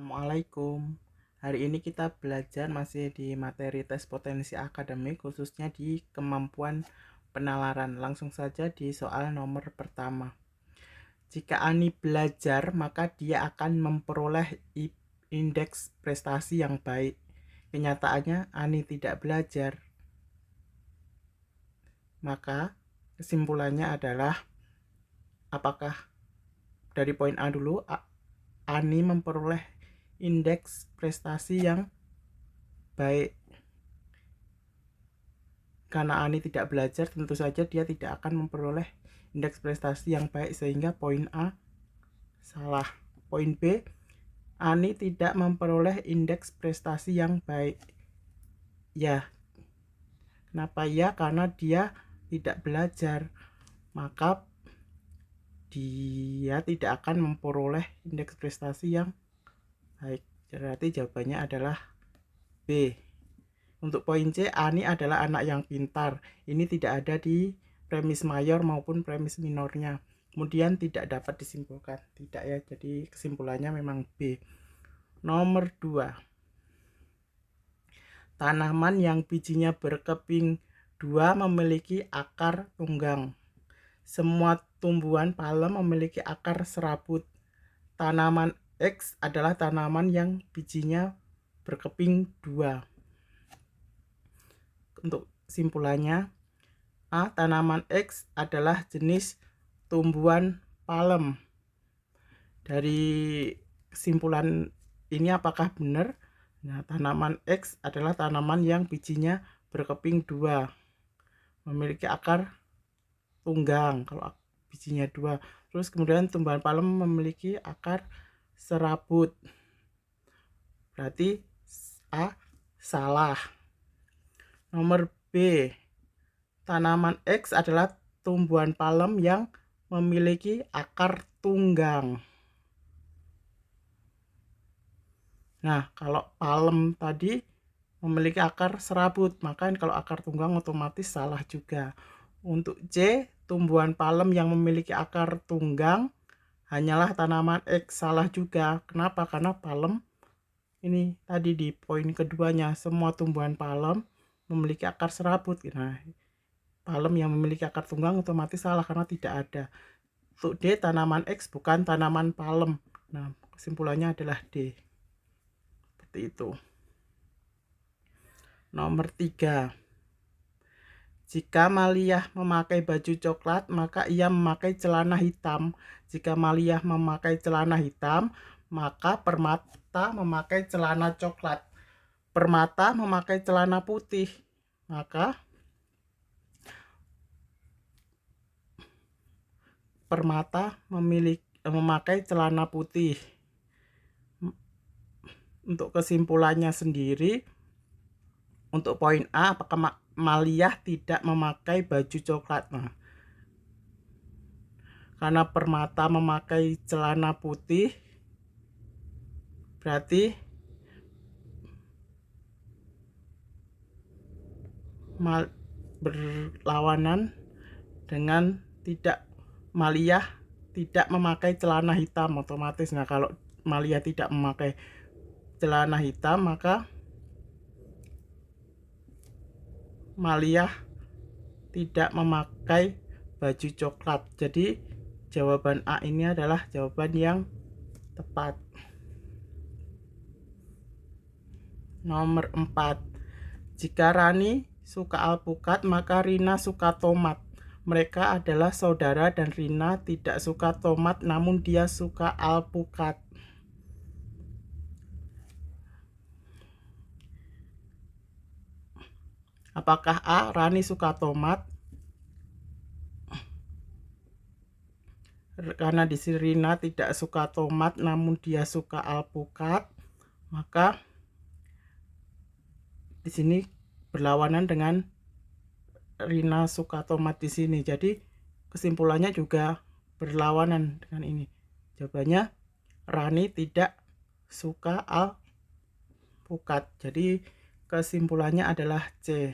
Assalamualaikum. Hari ini kita belajar masih di materi tes potensi akademik, khususnya di kemampuan penalaran. Langsung saja di soal nomor pertama. Jika Ani belajar, maka dia akan memperoleh indeks prestasi yang baik. Kenyataannya Ani tidak belajar. Maka kesimpulannya adalah, apakah dari poin A dulu, Ani memperoleh indeks prestasi yang baik. Karena Ani tidak belajar, tentu saja dia tidak akan memperoleh indeks prestasi yang baik, sehingga poin A salah. Poin B, Ani tidak memperoleh indeks prestasi yang baik. Ya. Kenapa ya? Karena dia tidak belajar. Maka dia tidak akan memperoleh indeks prestasi yang baik. Berarti jawabannya adalah B. Untuk poin C, Ani adalah anak yang pintar. Ini tidak ada di premis mayor maupun premis minornya. Kemudian tidak dapat disimpulkan. Tidak ya, jadi kesimpulannya memang B. Nomor 2. Tanaman yang bijinya berkeping 2 memiliki akar tunggang. Semua tumbuhan palem memiliki akar serabut. Tanaman X adalah tanaman yang bijinya berkeping 2. Untuk simpulannya, A. Tanaman X adalah jenis tumbuhan palem. Dari kesimpulan ini apakah benar? Nah, tanaman X adalah tanaman yang bijinya berkeping 2, memiliki akar tunggang kalau bijinya 2. Terus kemudian tumbuhan palem memiliki akar serabut. Berarti A salah. Nomor B, tanaman X adalah tumbuhan palem yang memiliki akar tunggang. Nah, kalau palem tadi memiliki akar serabut, maka kalau akar tunggang otomatis salah juga. Untuk C, tumbuhan palem yang memiliki akar tunggang hanyalah tanaman X, salah juga. Kenapa? Karena palem ini tadi di poin keduanya, semua tumbuhan palem memiliki akar serabut. Nah, palem yang memiliki akar tunggang otomatis salah karena tidak ada. Untuk D, tanaman X bukan tanaman palem. Nah, kesimpulannya adalah D. Seperti itu. Nomor 3. Jika Maliyah memakai baju coklat, maka ia memakai celana hitam. Jika Maliyah memakai celana hitam, maka Permata memakai celana coklat. Permata memakai celana putih, maka Permata memakai celana putih. Untuk kesimpulannya sendiri, untuk poin A, apakah Maliyah tidak memakai baju coklat? Nah, karena Permata memakai celana putih, berarti berlawanan dengan Maliyah tidak memakai celana hitam otomatis. Nah, kalau Maliyah tidak memakai celana hitam, maka Maliyah tidak memakai baju coklat. Jadi jawaban A ini adalah jawaban yang tepat. Nomor 4. Jika Rani suka alpukat, maka Rina suka tomat. Mereka adalah saudara dan Rina tidak suka tomat, namun dia suka alpukat. Apakah A, Rani suka tomat? Karena di sini Rina tidak suka tomat, namun dia suka alpukat, maka di sini berlawanan dengan Rina suka tomat di sini. Jadi kesimpulannya juga berlawanan dengan ini. Jawabannya Rani tidak suka alpukat. Jadi kesimpulannya adalah C.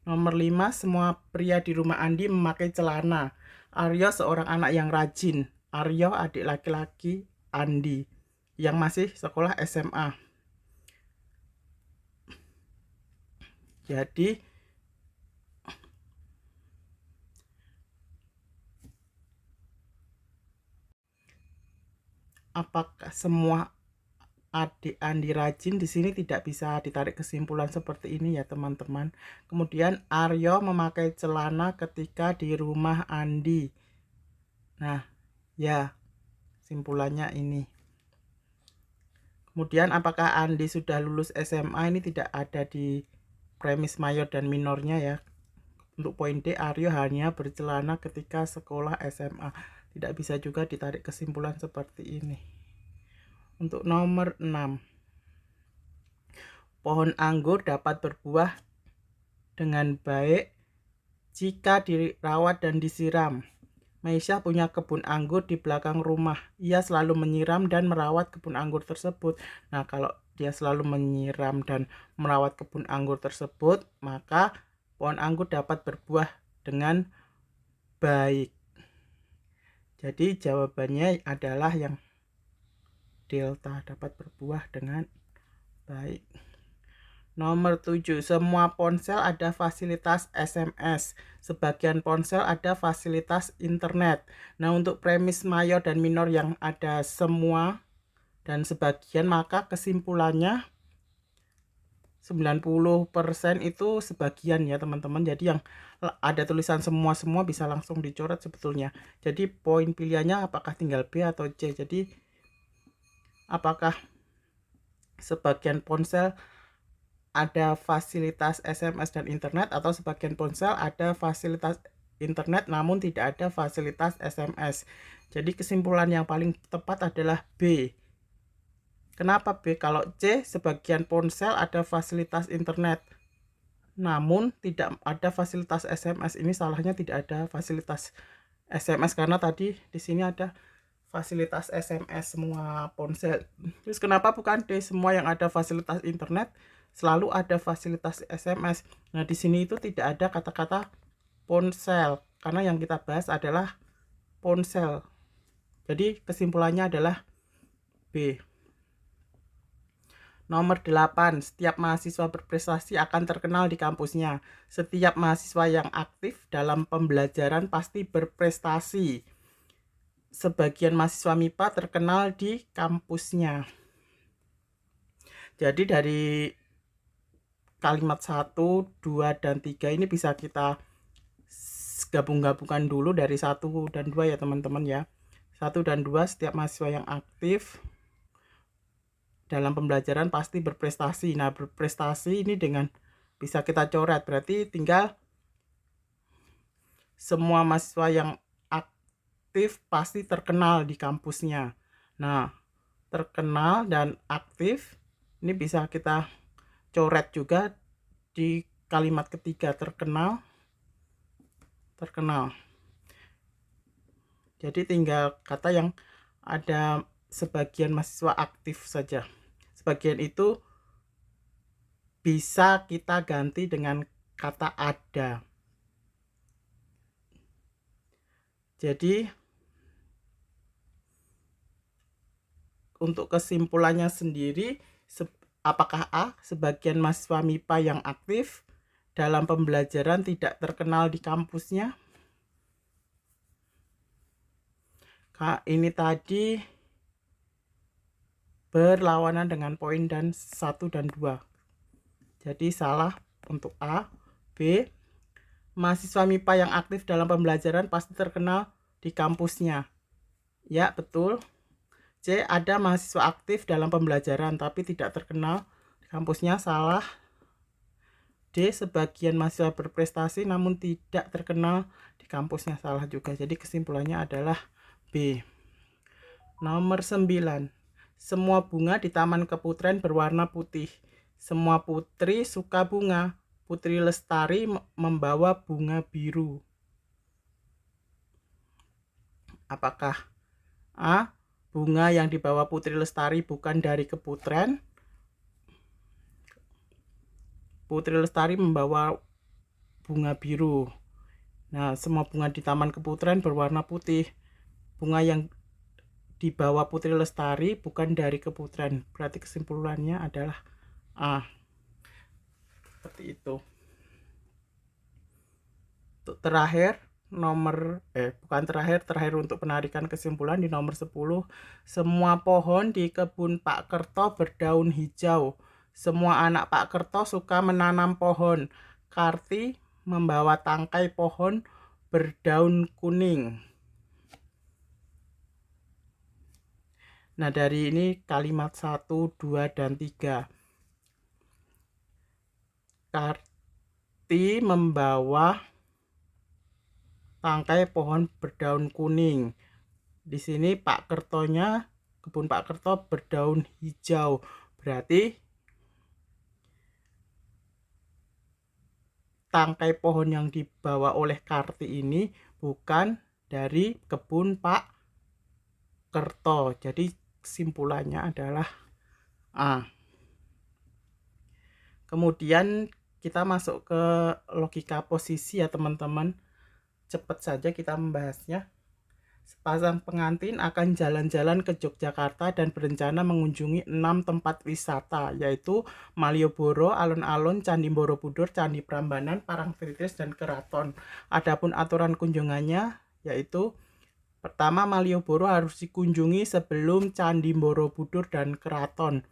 Nomor 5, semua pria di rumah Andi memakai celana. Aryo seorang anak yang rajin. Aryo adik laki-laki Andi. yang masih sekolah SMA. Jadi apakah semua adik Andi rajin? Di sini tidak bisa ditarik kesimpulan seperti ini ya teman-teman. Kemudian Aryo memakai celana ketika di rumah Andi. Nah, ya simpulannya ini. Kemudian apakah Andi sudah lulus SMA? Ini tidak ada di premis mayor dan minornya ya. Untuk poin D, Aryo hanya bercelana ketika sekolah SMA. Tidak bisa juga ditarik kesimpulan seperti ini. Untuk nomor 6, pohon anggur dapat berbuah dengan baik jika dirawat dan disiram. Meisha punya kebun anggur di belakang rumah. Ia selalu menyiram dan merawat kebun anggur tersebut. Nah, kalau dia selalu menyiram dan merawat kebun anggur tersebut, maka pohon anggur dapat berbuah dengan baik. Jadi jawabannya adalah yang delta, dapat berbuah dengan baik. Nomor 7, semua ponsel ada fasilitas SMS. Sebagian ponsel ada fasilitas internet. Nah, untuk premis mayor dan minor yang ada semua dan sebagian, maka kesimpulannya 90% itu sebagian ya teman-teman. Jadi yang ada tulisan semua bisa langsung dicoret sebetulnya. Jadi poin pilihannya apakah tinggal B atau C. Jadi apakah sebagian ponsel ada fasilitas SMS dan internet, atau sebagian ponsel ada fasilitas internet namun tidak ada fasilitas SMS. Jadi kesimpulan yang paling tepat adalah B. Kenapa B? Kalau C, sebagian ponsel ada fasilitas internet namun tidak ada fasilitas SMS. Ini salahnya tidak ada fasilitas SMS karena tadi di sini ada fasilitas SMS semua ponsel. Terus kenapa bukan D? Semua yang ada fasilitas internet selalu ada fasilitas SMS. Nah, di sini itu tidak ada kata-kata ponsel karena yang kita bahas adalah ponsel. Jadi kesimpulannya adalah B. Nomor 8, setiap mahasiswa berprestasi akan terkenal di kampusnya. Setiap mahasiswa yang aktif dalam pembelajaran pasti berprestasi. Sebagian mahasiswa MIPA terkenal di kampusnya. Jadi dari kalimat 1, 2, dan 3 ini bisa kita gabung-gabungkan dulu dari 1 dan 2 ya teman-teman ya. 1 dan 2, setiap mahasiswa yang aktif dalam pembelajaran pasti berprestasi. Nah, berprestasi ini dengan bisa kita coret, berarti tinggal semua mahasiswa yang aktif pasti terkenal di kampusnya. Nah, terkenal dan aktif ini bisa kita coret juga di kalimat ketiga, terkenal. Jadi tinggal kata yang ada sebagian mahasiswa aktif saja. Sebagian itu bisa kita ganti dengan kata ada. Jadi untuk kesimpulannya sendiri, apakah A, sebagian mahasiswa MIPA yang aktif dalam pembelajaran tidak terkenal di kampusnya? Ini tadi berlawanan dengan poin dan 1 dan 2. Jadi salah untuk A. B, mahasiswa MIPA yang aktif dalam pembelajaran pasti terkenal di kampusnya. Ya, betul. C, ada mahasiswa aktif dalam pembelajaran tapi tidak terkenal di kampusnya. Salah. D, sebagian mahasiswa berprestasi namun tidak terkenal di kampusnya. Salah juga. Jadi kesimpulannya adalah B. Nomor 9, semua bunga di Taman Keputren berwarna putih. Semua putri suka bunga. Putri Lestari membawa bunga biru. Apakah A, bunga yang dibawa Putri Lestari bukan dari Keputren? Putri Lestari membawa bunga biru. Nah, semua bunga di Taman Keputren berwarna putih. Bunga yang bawah Putri Lestari, bukan dari Keputren. Berarti kesimpulannya adalah A. Seperti itu. Untuk terakhir, terakhir untuk penarikan kesimpulan di nomor 10. Semua pohon di kebun Pak Kerto berdaun hijau. Semua anak Pak Kerto suka menanam pohon. Karti membawa tangkai pohon berdaun kuning. Nah, dari ini kalimat 1, 2, dan 3. Karti membawa tangkai pohon berdaun kuning. Di sini Pak Kertonya, kebun Pak Kerto berdaun hijau. Berarti tangkai pohon yang dibawa oleh Karti ini bukan dari kebun Pak Kerto. Jadi kesimpulannya adalah A. Kemudian kita masuk ke logika posisi ya teman-teman. Cepat saja kita membahasnya. Sepasang pengantin akan jalan-jalan ke Yogyakarta dan berencana mengunjungi 6 tempat wisata, yaitu Malioboro, alun-alun, Candi Borobudur, Candi Prambanan, Parangtritis, dan Keraton. Adapun aturan kunjungannya yaitu pertama, Malioboro harus dikunjungi sebelum Candi Borobudur dan Keraton.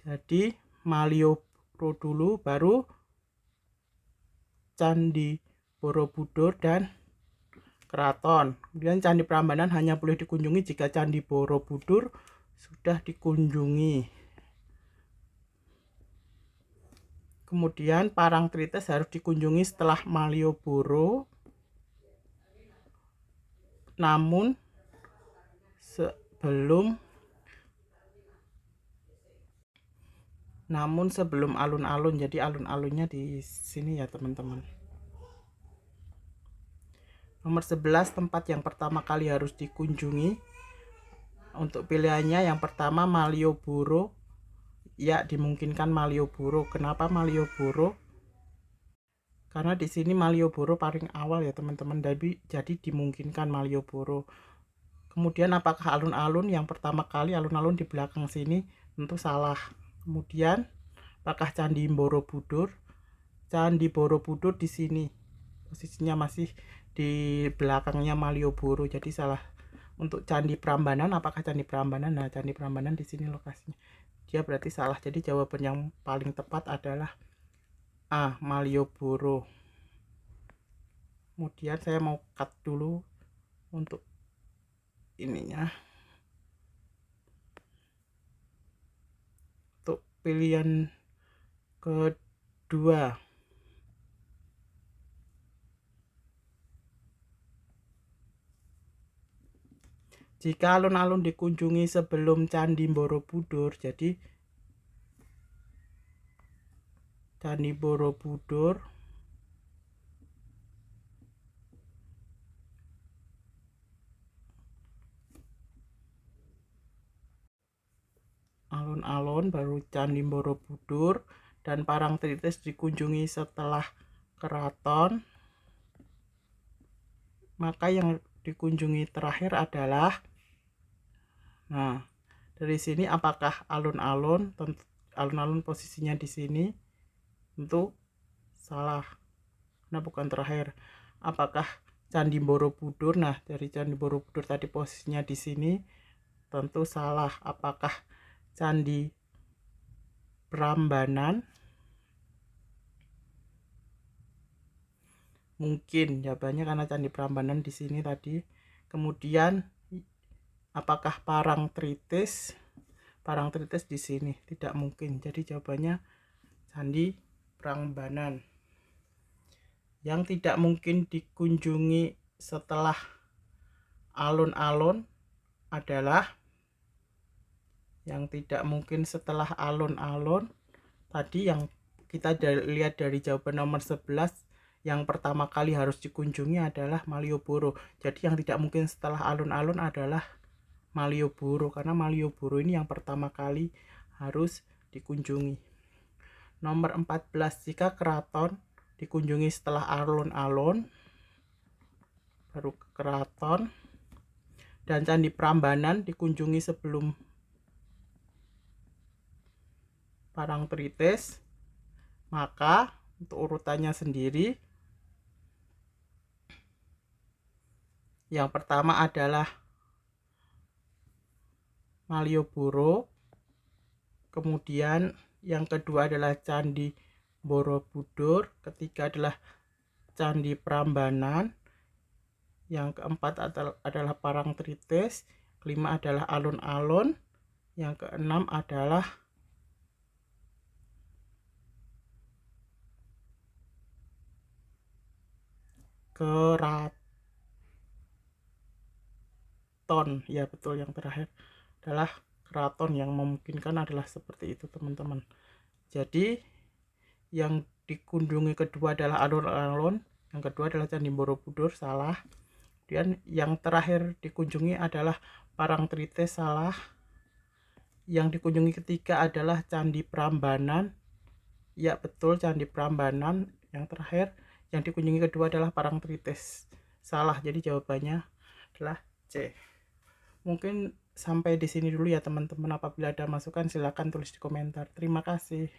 Jadi Malioboro dulu, baru Candi Borobudur dan Keraton. Kemudian Candi Prambanan hanya boleh dikunjungi jika Candi Borobudur sudah dikunjungi. Kemudian Parangtritis harus dikunjungi setelah Malioboro. Namun sebelum alun-alun. Jadi alun-alunnya di sini ya teman-teman. Nomor 11, tempat yang pertama kali harus dikunjungi. Untuk pilihannya yang pertama Malioboro. Ya, dimungkinkan Malioboro. Kenapa Malioboro? Karena di sini Malioboro paling awal ya teman-teman. Jadi dimungkinkan Malioboro. Kemudian apakah alun-alun? Yang pertama kali alun-alun di belakang sini, tentu salah. Kemudian apakah Candi Borobudur? Candi Borobudur di sini. Posisinya masih di belakangnya Malioboro, jadi salah. Untuk Candi Prambanan, apakah Candi Prambanan? Nah, Candi Prambanan di sini lokasinya. Dia berarti salah. Jadi jawaban yang paling tepat adalah A, Malioboro. Kemudian saya mau cut dulu untuk ininya. Untuk pilihan kedua, jika alun-alun dikunjungi sebelum Candi Borobudur, jadi Candi Borobudur alun-alun, baru Candi Borobudur, dan Parangtritis dikunjungi setelah Keraton, maka yang dikunjungi terakhir adalah, nah dari sini apakah alun-alun? Alun-alun posisinya di sini, tentu salah, nah bukan terakhir. Apakah Candi Borobudur? Nah, dari Candi Borobudur tadi posisinya di sini, tentu salah. Apakah Candi Prambanan? Mungkin jawabannya karena Candi Prambanan di sini tadi. Kemudian apakah Parangtritis? Parangtritis di sini, tidak mungkin. Jadi jawabannya Candi Prambanan. Yang tidak mungkin dikunjungi setelah alun-alun adalah, yang tidak mungkin setelah alun-alun tadi yang kita lihat dari jawaban nomor 11, yang pertama kali harus dikunjungi adalah Malioboro. Jadi yang tidak mungkin setelah alun-alun adalah Malioboro, karena Malioboro ini yang pertama kali harus dikunjungi. Nomor 14, jika Keraton dikunjungi setelah alun-alun, baru Keraton, dan Candi Prambanan dikunjungi sebelum Parangtritis, maka untuk urutannya sendiri, yang pertama adalah Malioboro, kemudian yang kedua adalah Candi Borobudur, ketiga adalah Candi Prambanan, yang keempat adalah Parangtritis, kelima adalah alun-alun, yang keenam adalah keraton. Ya betul, yang terakhir adalah keraton. Yang memungkinkan adalah seperti itu teman-teman. Jadi yang dikunjungi kedua adalah alun-alun, yang kedua adalah Candi Borobudur, salah. Kemudian yang terakhir dikunjungi adalah Parangtritis, salah. Yang dikunjungi ketiga adalah Candi Prambanan, ya betul, Candi Prambanan. Yang terakhir yang dikunjungi kedua adalah Parangtritis, salah. Jadi jawabannya adalah C. Mungkin sampai di sini dulu ya teman-teman. Apabila ada masukan silakan tulis di komentar. Terima kasih.